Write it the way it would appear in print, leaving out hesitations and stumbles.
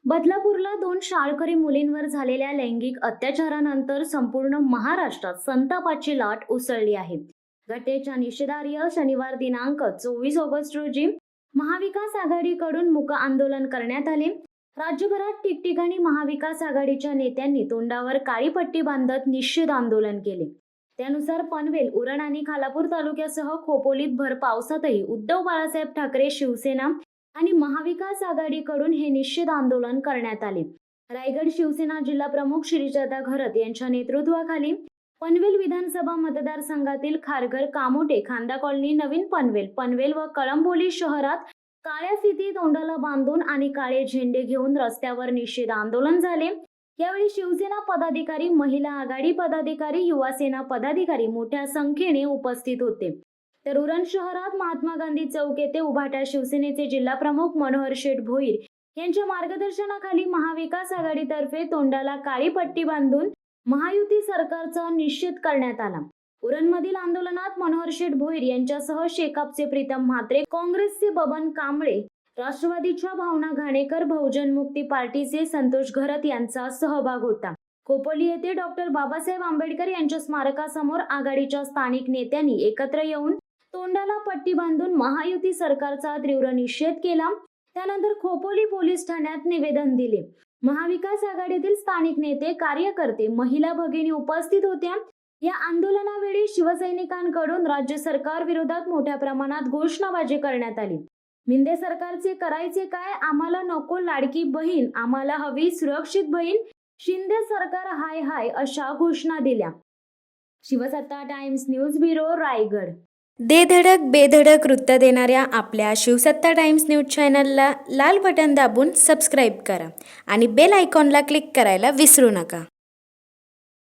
बदलापूरला 2 शाळकरी मुलींवर झालेल्या लैंगिक अत्याचारानंतर संपूर्ण महाराष्ट्रात संतापाची लाट उसळली आहे. घटनेच्या निषेधार्थ शनिवार दिनांक 24 ऑगस्ट रोजी महाविकास आघाडीकडून मूक आंदोलन करण्यात आले. राज्यभरात ठिकठिकाणी महाविकास आघाडीच्या नेत्यांनी तोंडावर काळी पट्टी बांधत निषेध आंदोलन केले. त्यानुसार पनवेल, उरण आणि खालापूर तालुक्यासह खोपोलीत भर पावसातही उद्धव बाळासाहेब ठाकरे, शिवसेना आणि महाविकास आघाडीकडून हे निषेध आंदोलन करण्यात आले. रायगड शिवसेना जिल्हा प्रमुख श्रीजादा घरत यांच्या नेतृत्वाखाली पनवेल विधानसभा मतदारसंघातील खारघर, कामोटे, खांदा कॉलनी, नवीन पनवेल, पनवेल व कळंबोली शहरात काळ्या फिती तोंडाला बांधून आणि काळे झेंडे घेऊन रस्त्यावर निषेध आंदोलन झाले. यावेळी शिवसेना पदाधिकारी, महिला आघाडी पदाधिकारी, युवा सेना पदाधिकारी मोठ्या संख्येने उपस्थित होते. तर उरण शहरात महात्मा गांधी चौक येथे उभाटा शिवसेनेचे जिल्हा प्रमुख मनोहर शेठ भोईर यांच्या मार्गदर्शनाखाली महाविकास आघाडीतर्फे तोंडाला काळी पट्टी बांधून महायुती सरकारचा निषेध करण्यात आला. उरणमधील आंदोलनात मनोहर शेठ भोईर यांच्यासह शेकापचे प्रीतम म्हात्रे, काँग्रेसचे बबन कांबळे, राष्ट्रवादीच्या भावना घाणेकर, बहुजन मुक्ती पार्टीचे संतोष घरत यांचा सहभाग होता. खोपोली येथे डॉक्टर बाबासाहेब आंबेडकर यांच्या स्मारकासमोर आघाडीच्या स्थानिक नेत्यांनी एकत्र येऊन तोंडाला पट्टी बांधून महायुती सरकारचा तीव्र निषेध केला. त्यानंतर खोपोली पोलीस ठाण्यात निवेदन दिले. महाविकास आघाडीतील स्थानिक नेते, कार्यकर्ते, महिला भगिनी उपस्थित होत्या. या आंदोलनावेळी शिवसैनिकांकडून राज्य सरकार विरोधात मोठ्या प्रमाणात घोषणाबाजी करण्यात आली. मिंदे सरकारचे करायचे काय, आम्हाला नको लाडकी बहीण, आम्हाला हवी सुरक्षित बहीण, शिंदे सरकार हाय हाय अशा घोषणा दिल्या. शिवसत्ता टाइम्स न्यूज ब्युरो, रायगड. दे धडक बेधडक वृत्त देणाऱ्या आपल्या शिवसत्ता टाइम्स न्यूज चॅनलला लाल बटन दाबून सबस्क्राईब करा आणि बेल आयकॉनला क्लिक करायला विसरू नका.